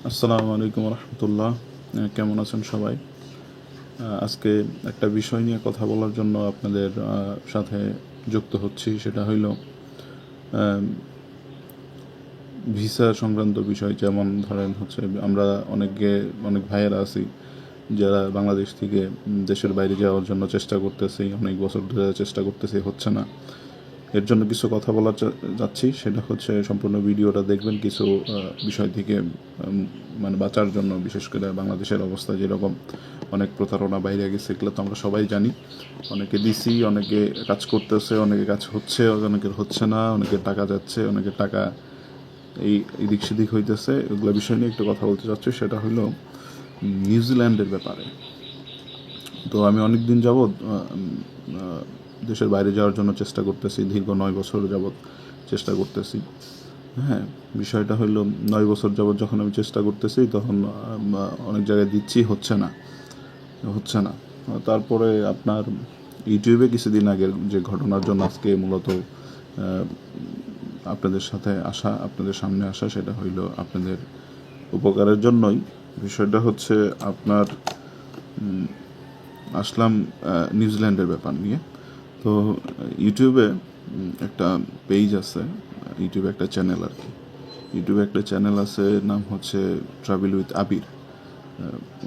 আসসালামু আলাইকুম রহমতুল্লাহ। কেমন আছেন সবাই? আজকে একটা বিষয় নিয়ে কথা বলার জন্য আপনাদের সাথে যুক্ত হচ্ছি। সেটা হইল ভিসা সংক্রান্ত বিষয়। যেমন ধরেন হচ্ছে আমরা অনেক ভাইয়েরা আছি যারা বাংলাদেশ থেকে দেশের বাইরে যাওয়ার জন্য চেষ্টা করতেছি, অনেক বছর ধরে চেষ্টা করতেছি, হচ্ছে না। এর জন্য কিছু কথা বলা যাচ্ছি। সেটা হচ্ছে সম্পূর্ণ ভিডিওটা দেখবেন কিছু বিষয় থেকে মানে বাঁচার জন্য। বিশেষ করে বাংলাদেশের অবস্থা যেরকম, অনেক প্রতারণা বাইরে গেছে, এগুলো তো আমরা সবাই জানি। অনেকে দিছি, অনেকে কাজ করতেছে, অনেকে কাজ হচ্ছে, অনেকের হচ্ছে না, অনেকের টাকা যাচ্ছে, অনেকের টাকা এদিক সেদিক হইতেছে। এগুলো বিষয় নিয়ে একটু কথা বলতে চাচ্ছি। সেটা হলো নিউজিল্যান্ডের ব্যাপারে। তো আমি অনেক দিন যাবৎ দেশের বাইরে যাওয়ার জন্য চেষ্টা করতেছি, দীর্ঘ 9 বছর যাবৎ চেষ্টা করতেছি। হ্যাঁ, বিষয়টা হলো 9 বছর যাবৎ যখন আমি চেষ্টা করতেছি তখন অনেক জায়গায় দিচ্ছি, হচ্ছে না। তারপরে আপনার ইউটিউবে কিছুদিন আগের যে ঘটনার জন্য আজকে মূলত আপনাদের সামনে আসা, সেটা হইল আপনাদের উপকারের জন্যই। বিষয়টা হচ্ছে আপনার আসলাম নিউজিল্যান্ডের ব্যাপার নিয়ে। তো ইউটিউবে একটা পেজ আছে, ইউটিউবে একটা চ্যানেল আর কি। ইউটিউবে একটা চ্যানেল আছে, নাম হচ্ছে ট্রাভেল উইথ আবির।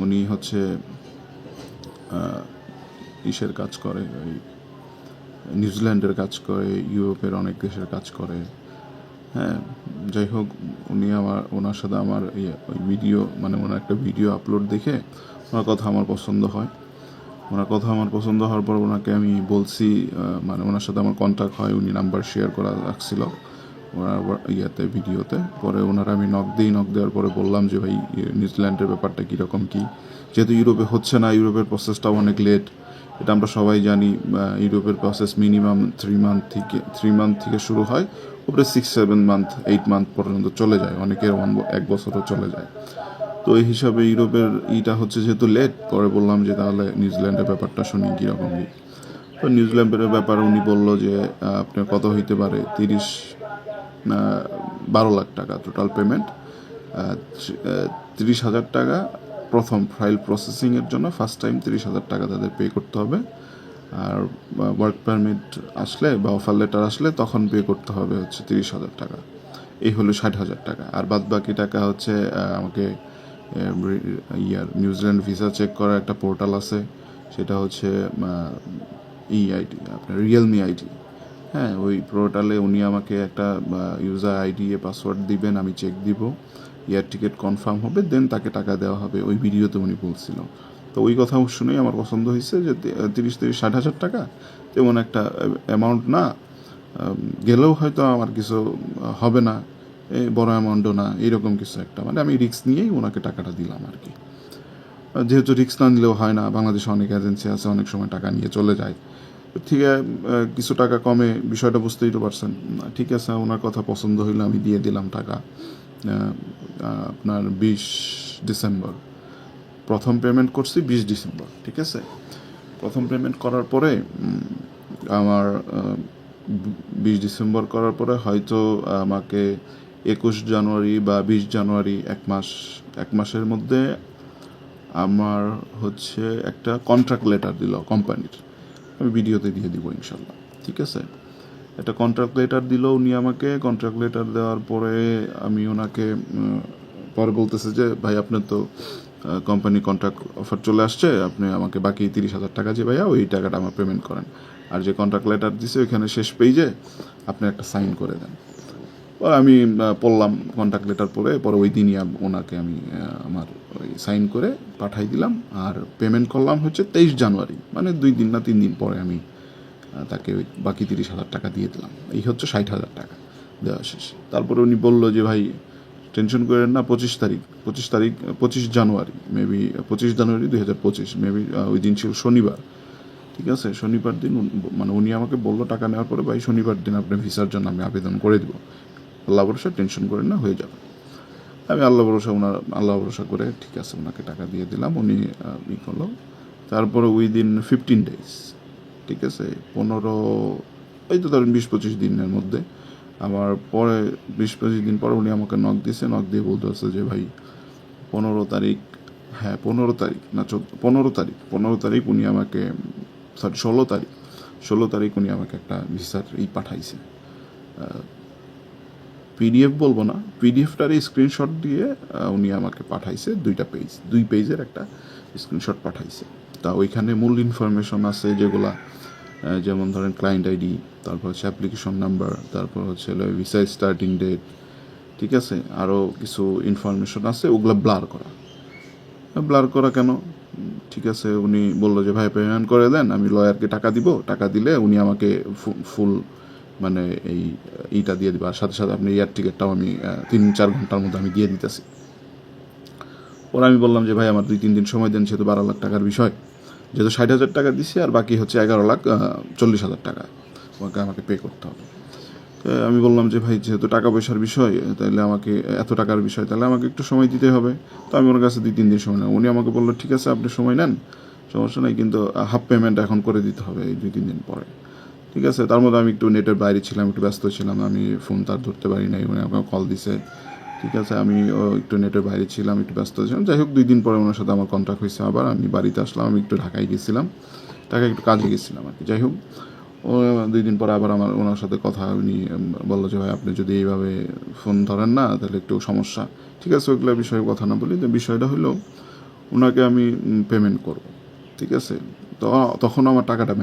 উনি হচ্ছে ইসের কাজ করে, ওই নিউজিল্যান্ডের কাজ করে, ইউরোপের অনেক দেশের কাজ করে। হ্যাঁ, যাই হোক, ওনার সাথে আমার ওই ভিডিও, মানে ওনার একটা ভিডিও আপলোড দেখে ওনার কথা আমার পছন্দ হয়। ওনার কথা আমার পছন্দ হওয়ার পর ওনাকে আমি বলছি, মানে ওনার সাথে আমার কন্ট্যাক্ট হয়, উনি নাম্বার শেয়ার করা রাখছিল ওনার ভিডিওতে। পরে ওনারা আমি নক দেওয়ার পরে বললাম যে ভাই, নিউজিল্যান্ডের ব্যাপারটা কীরকম কী, যেহেতু ইউরোপে হচ্ছে না, ইউরোপের প্রসেসটাও অনেক লেট, এটা আমরা সবাই জানি। ইউরোপের প্রসেস মিনিমাম 3 মান্থ থেকে শুরু হয়, উপরে 6-7 মান্থ 8 মান্থ পর্যন্ত চলে যায়, অনেকের 1 বছরও চলে যায়। তো এই হিসাবে ইউরোপের হচ্ছে যেহেতু লেট, পরে বললাম যে তাহলে নিউজিল্যান্ডের ব্যাপারটা শুনি কীরকম কী। তো নিউজিল্যান্ডের ব্যাপারে উনি বলল যে আপনার কত হইতে পারে, 12 লাখ টাকা টোটাল পেমেন্ট। 30,000 টাকা প্রথম ফাইল প্রসেসিংয়ের জন্য, ফার্স্ট টাইম 30,000 টাকা তাদের পে করতে হবে। আর ওয়ার্ক পারমিট আসলে বা অফার লেটার আসলে তখন পে করতে হবে হচ্ছে 30,000 টাকা। এই হলো 60,000 টাকা। আর বাদ বাকি টাকা হচ্ছে আমাকে নিউজিল্যান্ড ভিসা চেক করার একটা পোর্টাল আছে, সেটা হচ্ছে আইডি, আপনার রিয়েলমি আইডি। হ্যাঁ, ওই পোর্টালে উনি আমাকে একটা ইউজার আইডি পাসওয়ার্ড দিবেন, আমি চেক দিব, এয়ার টিকিট কনফার্ম হবে, দেন তাকে টাকা দেওয়া হবে। ওই ভিডিওতে উনি বলছিল। তো ওই কথা শুনেই আমার পছন্দ হয়েছে যে 30-60 হাজার টাকা তেমন একটা অ্যামাউন্ট না, গেলেও হয়তো আমার কিছু হবে না, বড় অ্যামাউন্টও না, এইরকম কিছু একটা, মানে আমি রিস্ক নিয়েই ওনাকে টাকাটা দিলাম আর কি। যেহেতু রিস্ক না নিলেও হয় না, বাংলাদেশে অনেক এজেন্সি আছে, অনেক সময় টাকা নিয়ে চলে যায়। ঠিক আছে, কিছু টাকা কমে, বিষয়টা বুঝতেই তো পারছেন। ঠিক আছে, ওনার কথা পছন্দ হইলে আমি দিয়ে দিলাম টাকা। আপনার 20 ডিসেম্বর প্রথম পেমেন্ট করছি, 20 ডিসেম্বর। ঠিক আছে, প্রথম পেমেন্ট করার পরে আমার 20 ডিসেম্বর করার পরে হয়তো আমাকে 21 জানুয়ারি বা 20 জানুয়ারি, এক মাসের মধ্যে আমার হচ্ছে একটা কন্ট্রাক্ট লেটার দিল কোম্পানির। আমি ভিডিওতে দিয়ে দিব ইনশাল্লাহ। ঠিক আছে, একটা কন্ট্রাক্ট লেটার দিল উনি আমাকে। কন্ট্রাক্ট লেটার দেওয়ার পরে আমি ওনাকে পরে বলতেছে যে ভাই, আপনার তো কোম্পানি কন্ট্রাক্ট অফার চলে আসছে, আপনি আমাকে বাকি 30,000 টাকা যে ভাইয়া, ওই টাকাটা আমার পেমেন্ট করেন। আর যে কন্ট্রাক্ট লেটার দিছে ওইখানে শেষ পেজে আপনি একটা সাইন করে দেন। আমি পড়লাম কন্ট্রাক্ট লেটার পরে ওই দিনই ওনাকে আমি আমার ওই সাইন করে পাঠাই দিলাম। আর পেমেন্ট করলাম হচ্ছে 23 জানুয়ারি, মানে 2 দিন না 3 দিন পরে আমি তাকে ওই বাকি 30,000 টাকা দিয়ে দিলাম। এই হচ্ছে 60,000 টাকা দেওয়া শেষ। তারপরে উনি বললো যে ভাই, টেনশন করেন না, 25 জানুয়ারি মেবি, 25 জানুয়ারি 2025 মেবি, ওই দিন ছিল শনিবার। ঠিক আছে, শনিবার দিন মানে উনি আমাকে বললো টাকা নেওয়ার পরে, ভাই শনিবার দিন আপনার ভিসার জন্য আমি আবেদন করে দেবো, আল্লাহ ভরসা, টেনশন করেন না, হয়ে যাবে। আমি আল্লাহ ভরসা করে ঠিক আছে ওনাকে টাকা দিয়ে দিলাম। উনি করলো। তারপরে উইদিন 15 ডেজ, ঠিক আছে, 15, এই তো ধরেন 20-25 দিনের মধ্যে আমার পরে 20-25 দিন পরে উনি আমাকে নক দিয়ে বলতেছে যে ভাই, 15 তারিখ, হ্যাঁ 15 তারিখ না 15 তারিখ উনি আমাকে, সরি 16 তারিখ উনি আমাকে একটা ভিসার পাঠাইছে। পিডিএফ বলবো না, পিডিএফটার স্ক্রিনশট দিয়ে উনি আমাকে পাঠাইছে 2 পেজের একটা স্ক্রিনশট পাঠাইছে। তা ওইখানে মূল ইনফরমেশন আছে যেগুলা, যেমন ধরেন ক্লায়েন্ট আইডি, তারপর হচ্ছে অ্যাপ্লিকেশন নাম্বার, তারপর হচ্ছে ভিসা স্টার্টিং ডেট, ঠিক আছে, আরও কিছু ইনফরমেশন আছে, ওগুলো ব্লার করা কেন? ঠিক আছে, উনি বললো যে ভাই পেমেন্ট করে দেন, আমি লয়ারকে টাকা দিব, টাকা দিলে উনি আমাকে ফুল মানে এইটা দিয়ে দিবে, আর সাথে সাথে আপনি এয়ার টিকিটটাও আমি 3-4 ঘন্টার মধ্যে আমি দিয়ে দিতেছি। ওরা আমি বললাম যে ভাই আমার 2-3 দিন সময় দেন, যেহেতু 12 লাখ টাকার বিষয়, যেহেতু 60,000 টাকা দিছি আর বাকি হচ্ছে 11,40,000 টাকা আমাকে পে করতে হবে। আমি বললাম যে ভাই যেহেতু টাকা পয়সার বিষয়, তাহলে আমাকে এত টাকার বিষয়, তাহলে আমাকে একটু সময় দিতে হবে। তো আমি ওর কাছে 2-3 দিন সময় নেব। উনি আমাকে বললো ঠিক আছে আপনি সময় নেন, সমস্যা নেই, কিন্তু হাফ পেমেন্ট এখন করে দিতে হবে এই 2-3 দিন পরে। ঠিক আছে, তার মধ্যে আমি একটু নেটের বাইরে ছিলাম, একটু ব্যস্ত ছিলাম, আমি ফোন তার ধরতে পারি নাই, উনি আমাকে কল দিছে। ঠিক আছে, আমি একটু নেটের বাইরে ছিলাম, একটু ব্যস্ত ছিলাম। যাই হোক 2 দিন পরে ওনার সাথে আমার কন্ট্যাক্ট হয়েছে, আবার আমি বাড়িতে আসলাম, আমি একটু ঢাকায় গেছিলাম, ঢাকায় একটু কাজে গেছিলাম আর কি। যাই হোক ও 2 দিন পরে আবার ওনার সাথে কথা, উনি বললো যে ভাই আপনি যদি এইভাবে ফোন ধরেন না তাহলে একটু সমস্যা। ঠিক আছে, ওইগুলো বিষয়ে কথা না বলি, যে বিষয়টা হলো ওনাকে আমি পেমেন্ট করব, ঠিক আছে। তো তখন আমার টাকাটা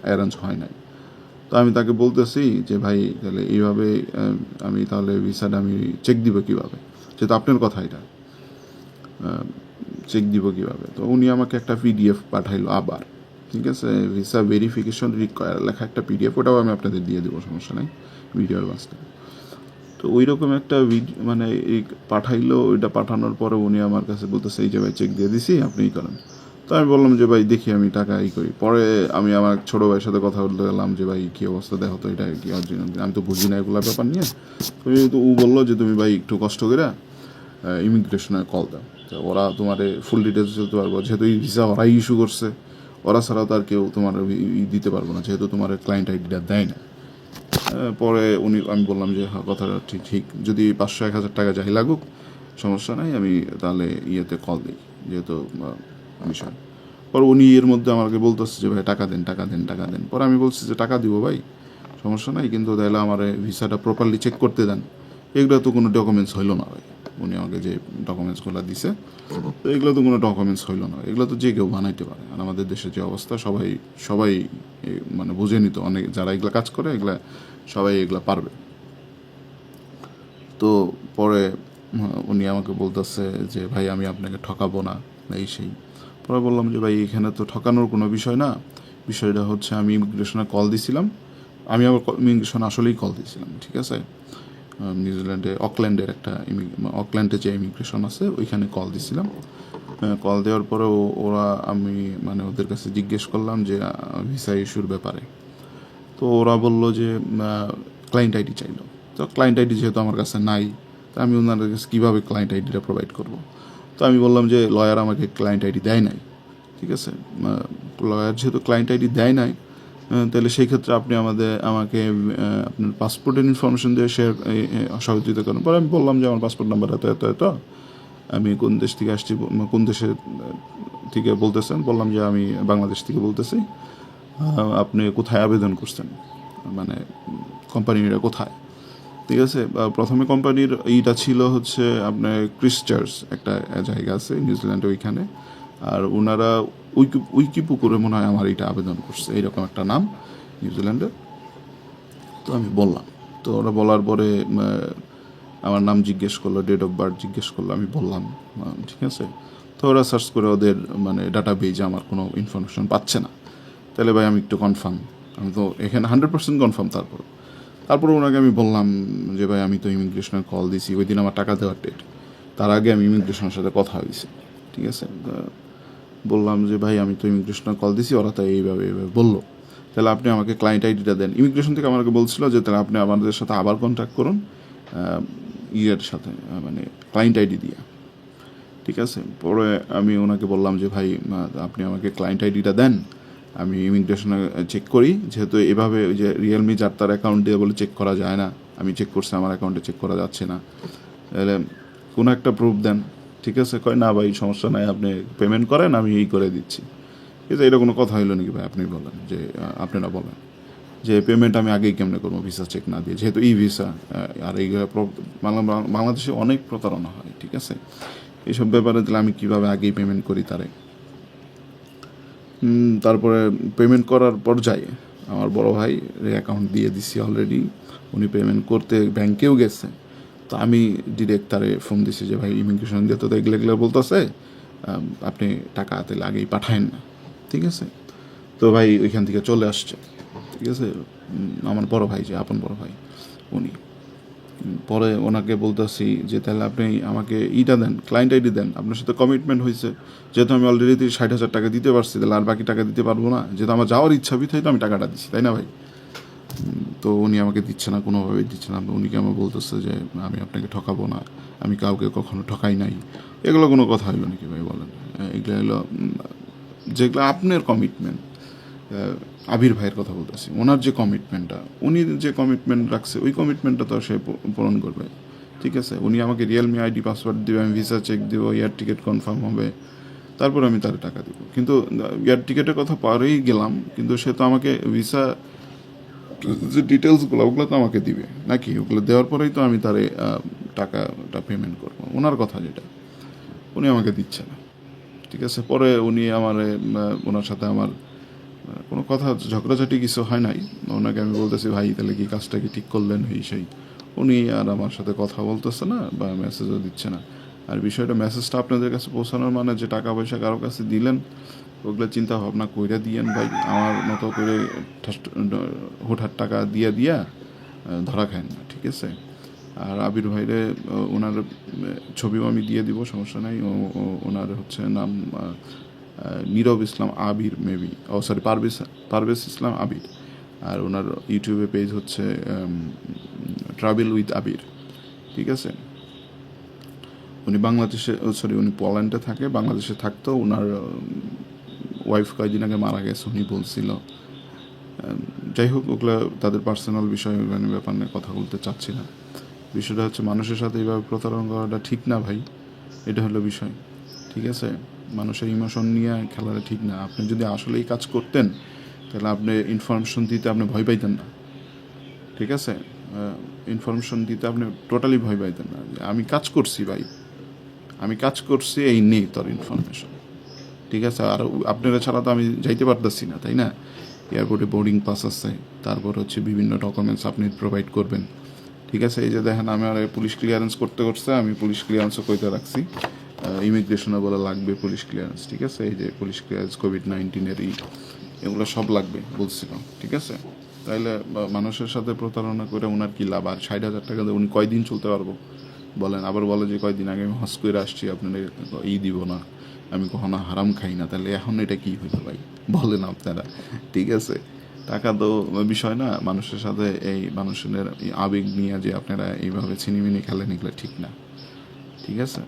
অ্যারেঞ্জ হয় নাই। তো আমি তাকে বলতেছি যে ভাই তাহলে এইভাবে আমি তাহলে ভিসাটা আমি চেক দিব কীভাবে, যেহেতু আপনার কথা এটা, চেক দিব কীভাবে? তো উনি আমাকে একটা পিডিএফ পাঠাইলো আবার, ঠিক আছে, ভিসা ভেরিফিকেশন রিকোয়ার লেখা একটা পিডিএফ, ওটাও আমি আপনাদের দিয়ে দেবো, সমস্যা নাই, ভিডিওর মাঝখানে। তো ওই রকম একটা মানে এই পাঠাইলো, ওইটা পাঠানোর পরে উনি আমার কাছে বলতেছে এই যে ভাই চেক দিয়ে দিছি, আপনি করেন। তো আমি বললাম যে ভাই দেখি আমি টাকা করি। পরে আমি আমার ছোটো ভাইয়ের সাথে কথা বলতে গেলাম যে ভাই কী অবস্থা, দেখো তো এটা কি অরিজিনাল, আমি তো বুঝি না এগুলো ব্যাপার নিয়ে। তো ও বললো যে তুমি ভাই একটু কষ্ট করে ইমিগ্রেশনে কল দাও, তো ওরা তোমার ফুল ডিটেলস দিতে পারবো, যেহেতু এই ভিসা ওরাই ইস্যু করছে, ওরা ছাড়াও তো আর কেউ তোমার দিতে পারবো না, যেহেতু তোমার ক্লায়েন্ট আইডিটা দেয় না। পরে আমি বললাম যে হ্যাঁ কথাটা ঠিক, যদি 500-1000 টাকা যাই লাগুক সমস্যা নাই, আমি তাহলে ইয়েতে কল দিই, যেহেতু বিষয়। পরে উনি এর মধ্যে আমাকে বলতেছে যে ভাই টাকা দেন। পরে আমি বলছি যে টাকা দিব ভাই, সমস্যা নাই, কিন্তু তাহলে আমার ভিসাটা প্রপারলি চেক করতে দেন। এগুলো তো কোনো ডকুমেন্টস হইলো না ভাই, উনি আমাকে যে ডকুমেন্টসগুলো দিছে, তো এগুলো তো কোনো ডকুমেন্টস হইলো না, এগুলো তো যে কেউ বানাইতে পারে। আর আমাদের দেশের যে অবস্থা, সবাই মানে বুঝে নিত, অনেক যারা এগুলো কাজ করে এগুলা সবাই এগুলো পারবে। তো পরে উনি আমাকে বলতেছে যে ভাই আমি আপনাকে ঠকাবো না, এই সেই। পরে বললাম যে ভাই এখানে তো ঠকানোর কোনো বিষয় না, বিষয়টা হচ্ছে আমি ইমিগ্রেশনে কল দিছিলাম, আমি আবার ইমিগ্রেশন আসলেই কল দিয়েছিলাম, ঠিক আছে, নিউজিল্যান্ডে অকল্যান্ডে যে ইমিগ্রেশন আছে ওইখানে কল দিছিলাম। কল দেওয়ার পরে ওরা আমি মানে ওদের কাছে জিজ্ঞেস করলাম যে ভিসা ইস্যুর ব্যাপারে। তো ওরা বললো যে ক্লায়েন্ট আইডি চাইলো। তো ক্লায়েন্ট আইডি যেহেতু আমার কাছে নাই, তো আমি ওনাদের কাছে কীভাবে ক্লায়েন্ট আইডিটা প্রোভাইড করব? তো আমি বললাম যে লয়ার আমাকে ক্লায়েন্ট আইডি দেয় নাই, ঠিক আছে, লয়ার যেহেতু ক্লায়েন্ট আইডি দেয় নাই, তাহলে সেই ক্ষেত্রে আপনি আমাকে আপনার পাসপোর্টের ইনফরমেশন দিয়ে সহযোগিতা করেন। পরে আমি বললাম যে আমার পাসপোর্ট নাম্বার এত, আমি কোন দেশ থেকে আসছি, কোন দেশের থেকে বলতেছেন, বললাম যে আমি বাংলাদেশ থেকে বলতেছি, আপনি কোথায় আবেদন করছেন, মানে কোম্পানিটা কোথায়, ঠিক আছে। প্রথমে কোম্পানির এইটা ছিল হচ্ছে আপনার ক্রিস্টচার্চ একটা জায়গা আছে নিউজিল্যান্ডে, ওইখানে, আর ওনারা উইকিপুকুরে মনে হয় আমার এইটা আবেদন করছে, এইরকম একটা নাম নিউজিল্যান্ডে। তো আমি বললাম, তো ওরা বলার পরে আমার নাম জিজ্ঞেস করলো, ডেট অফ বার্থ জিজ্ঞেস করলো, আমি বললাম, ঠিক আছে। তো ওরা সার্চ করে ওদের মানে ডাটা বেজে আমার কোনো ইনফরমেশন পাচ্ছে না। তাহলে ভাই আমি একটু কনফার্ম, আমি তো এখানে 100% কনফার্ম। তারপর ওনাকে আমি বললাম যে ভাই আমি তো ইমিগ্রেশনের কল দিছি, ওই দিন আমার টাকা দেওয়ার ডেট, তার আগে আমি ইমিগ্রেশনের সাথে কথা হয়েছে, ঠিক আছে। বললাম যে ভাই আমি তো ইমিগ্রেশনের কল দিছি, ওরা তাই এইভাবে বললো, তাহলে আপনি আমাকে ক্লায়েন্ট আইডিটা দেন। ইমিগ্রেশন থেকে আমাকে বলছিল যে তাহলে আপনি আমাদের সাথে আবার কন্ট্যাক্ট করুন ইয়ের সাথে, মানে ক্লায়েন্ট আইডি দিয়ে, ঠিক আছে। পরে আমি ওনাকে বললাম যে ভাই আপনি আমাকে ক্লায়েন্ট আইডিটা দেন, আমি ইমিগ্রেশনে চেক করি, যেহেতু এভাবে ওই যে রিয়েলমি যার তার অ্যাকাউন্ট দিয়ে বলে চেক করা যায় না, আমি চেক করছি আমার অ্যাকাউন্টে চেক করা যাচ্ছে না, তাহলে কোনো একটা প্রুফ দেন, ঠিক আছে, কয় না ভাই সমস্যা নাই, আপনি পেমেন্ট করেন, আমি এই করে দিচ্ছি। কিন্তু এটা কোনো কথা হইলো নাকি ভাই? আপনি বলেন যে আপনারা বলেন যে পেমেন্ট আমি আগেই কেমনে করবো ভিসা চেক না দিয়ে, যেহেতু ই ভিসা। আর এই বাংলাদেশে অনেক প্রতারণা হয়, ঠিক আছে। এইসব ব্যাপারে দিলে আমি কীভাবে আগেই পেমেন্ট করি তারে। তারপরে পেমেন্ট করার পর্যায়ে আমার বড় ভাই অ্যাকাউন্ট দিয়ে দিছি অলরেডি, উনি পেমেন্ট করতে ব্যাংকেও গেছে। তো আমি ডিরেক্ট তারে ফোন দিছি যে ভাই ইমিগ্রেশন দিয়ে তো এগুলো এগুলো বলতেছে, আপনি টাকা তাহলে আগেই পাঠায়েন না, ঠিক আছে। তো ভাই ওইখান থেকে চলে আসছে, ঠিক আছে। আমার বড় ভাই, যে আপন বড় ভাই, উনি পরে ওনাকে বলতেছি যে তাহলে আপনি আমাকে ইটা দেন, ক্লায়েন্ট আইডি দেন, আপনার সাথে কমিটমেন্ট হয়েছে, যেহেতু আমি অলরেডি 60,000 টাকা দিতে পারছি, তাহলে আর বাকি টাকা দিতে পারবো না, যেহেতু আমার যাওয়ার ইচ্ছা বিধায় তো আমি টাকাটা দিচ্ছি, তাই না ভাই? তো উনি আমাকে দিচ্ছে না, কোনোভাবেই দিচ্ছে না। উনিকে আমার বলতেছে যে আমি আপনাকে ঠকাবো না, আমি কাউকে কখনো ঠকাই নাই। এগুলো কোনো কথা হইলো নাকি ভাই বলেন? এগুলো হলো যেগুলো আপনার কমিটমেন্ট। আবির ভাইয়ের কথা বলতেছি, ওনার যে কমিটমেন্টটা, উনি যে কমিটমেন্ট রাখছে ওই কমিটমেন্টটা তো সে পূরণ করবে, ঠিক আছে। উনি আমাকে রিয়েলমি আইডি পাসওয়ার্ড দেবে, আমি ভিসা চেক দেবো, এয়ার টিকিট কনফার্ম হবে, তারপর আমি তার টাকা দেবো। কিন্তু এয়ার টিকিটের কথা পরেই গেলাম, কিন্তু সে তো আমাকে ভিসা যে ডিটেলসগুলো ওগুলো তো আমাকে দিবে নাকি? ওগুলো দেওয়ার পরেই তো আমি তারে টাকাটা পেমেন্ট করবো। ওনার কথা যেটা, উনি আমাকে দিচ্ছে না, ঠিক আছে। পরে উনি আমার ওনার সাথে আমার কোনো কথা ঝগড়াঝাটি কিছু হয় নাই। ওনাকে আমি বলতেছি ভাই তাহলে কি কাজটা কি ঠিক করলেন, এই সেই। উনি আর আমার সাথে কথা বলতেছে না বা মেসেজও দিচ্ছে না। আর বিষয়টা, মেসেজটা আপনাদের কাছে পৌঁছানোর মানে যে টাকা পয়সা কারো কাছে দিলেন, ওগুলো চিন্তা ভাবনা কইরা দিয়েন ভাই। আমার মতো করে হুটহাট টাকা দিয়া ধরা খায় না, ঠিক আছে। আর আবির ভাইরে ওনার ছবিও আমি দিয়ে দিব, সমস্যা নাই। ওনার হচ্ছে নাম নীরব ইসলাম আবির, মেবি, সরি পারভেজ ইসলাম আবির। আর ওনার ইউটিউবে পেজ হচ্ছে ট্রাভেল উইথ আবির, ঠিক আছে। উনি বাংলাদেশে, উনি পোল্যান্ডে থাকে, বাংলাদেশে থাকতো। ওনার ওয়াইফ কয়েকদিন আগে মারা গেছে উনি বলছিল। যাই হোক, ওগুলো তাদের পার্সোনাল বিষয়, ব্যাপার নিয়ে কথা বলতে চাচ্ছি না। বিষয়টা হচ্ছে মানুষের সাথে এইভাবে প্রতারণা করাটা ঠিক না ভাই, এটা হলো বিষয়, ঠিক আছে। মানুষের ইমোশন নিয়ে খেলাটা ঠিক না। আপনি যদি আসলে এই কাজ করতেন তাহলে আপনি ইনফরমেশন দিতে আপনি ভয় পাইতেন না, ঠিক আছে। ইনফরমেশন দিতে আপনি টোটালি ভয় পাইতেন না। আমি কাজ করছি ভাই, আমি কাজ করছি, এই নেই তোর ইনফরমেশন, ঠিক আছে। আর আপনারা ছাড়া তো আমি যাইতে পারতেছি না, তাই না। এয়ারপোর্টে বোর্ডিং পাস আছে, তারপর হচ্ছে বিভিন্ন ডকুমেন্টস আপনি প্রোভাইড করবেন, ঠিক আছে। এই যে দেখেন, আমি আর পুলিশ ক্লিয়ারেন্স করতে আমি পুলিশ ক্লিয়ারেন্সও কইতে রাখছি। ইমিগ্রেশনে বলে লাগবে পুলিশ ক্লিয়ারেন্স, ঠিক আছে। এই যে পুলিশ ক্লিয়ারেন্স, কোভিড-19 এগুলো সব লাগবে বলছিলাম, ঠিক আছে। তাইলে মানুষের সাথে প্রতারণা করে ওনার কী লাভ? আর 60,000 টাকা দিয়ে উনি কয়দিন চলতে পারবো বলেন? আবার বলে যে কয়দিন আগে আমি হজ করে আসছি, আপনাদের দিব না, আমি কখনো হারাম খাই না। তাহলে এখন এটা কী হইলো ভাই বলেন আপনারা, ঠিক আছে। টাকা তো বিষয় না, মানুষের সাথে এই মানুষের আবেগ নিয়ে যে আপনারা এইভাবে ছিনিমিনি খেলেন, এগুলো ঠিক না, ঠিক আছে।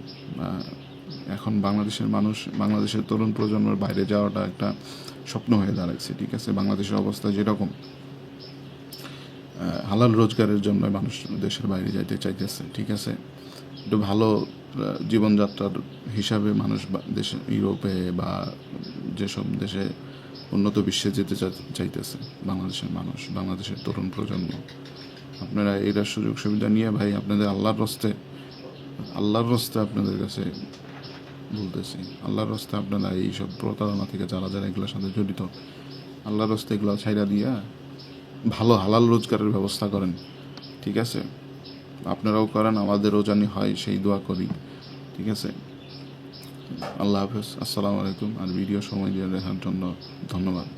এখন বাংলাদেশের তরুণ প্রজন্মের বাইরে যাওয়াটা একটা স্বপ্ন হয়ে দাঁড়াচ্ছে, ঠিক আছে। বাংলাদেশের অবস্থা যেরকম, হালাল রোজগারের জন্য মানুষ দেশের বাইরে যাইতে চাইতেছে, ঠিক আছে। একটু ভালো জীবনযাত্রার হিসাবে মানুষ দেশে, ইউরোপে বা যেসব দেশে উন্নত বিশ্বে যেতে চাইতেছে বাংলাদেশের মানুষ, বাংলাদেশের তরুণ প্রজন্ম। আপনারা এটার সুযোগ সুবিধা নিয়ে ভাই, আপনাদের আল্লাহর রস্তে আপনাদের কাছে বলতেছি, আল্লাহর রস্তে আপনারা এইসব প্রতারণা থেকে যারা এগুলোর সাথে জড়িত, আল্লাহর রস্তে এগুলো ছাইরা দিয়া ভালো হালাল রোজগারের ব্যবস্থা করেন, ঠিক আছে। আপনারাও করেন, আমাদেরও জানি হয়, সেই দোয়া করি, ঠিক আছে। আল্লাহ হাফেজ, আসসালামু আলাইকুম। আর ভিডিও সময় দিয়ে দেখার জন্য ধন্যবাদ।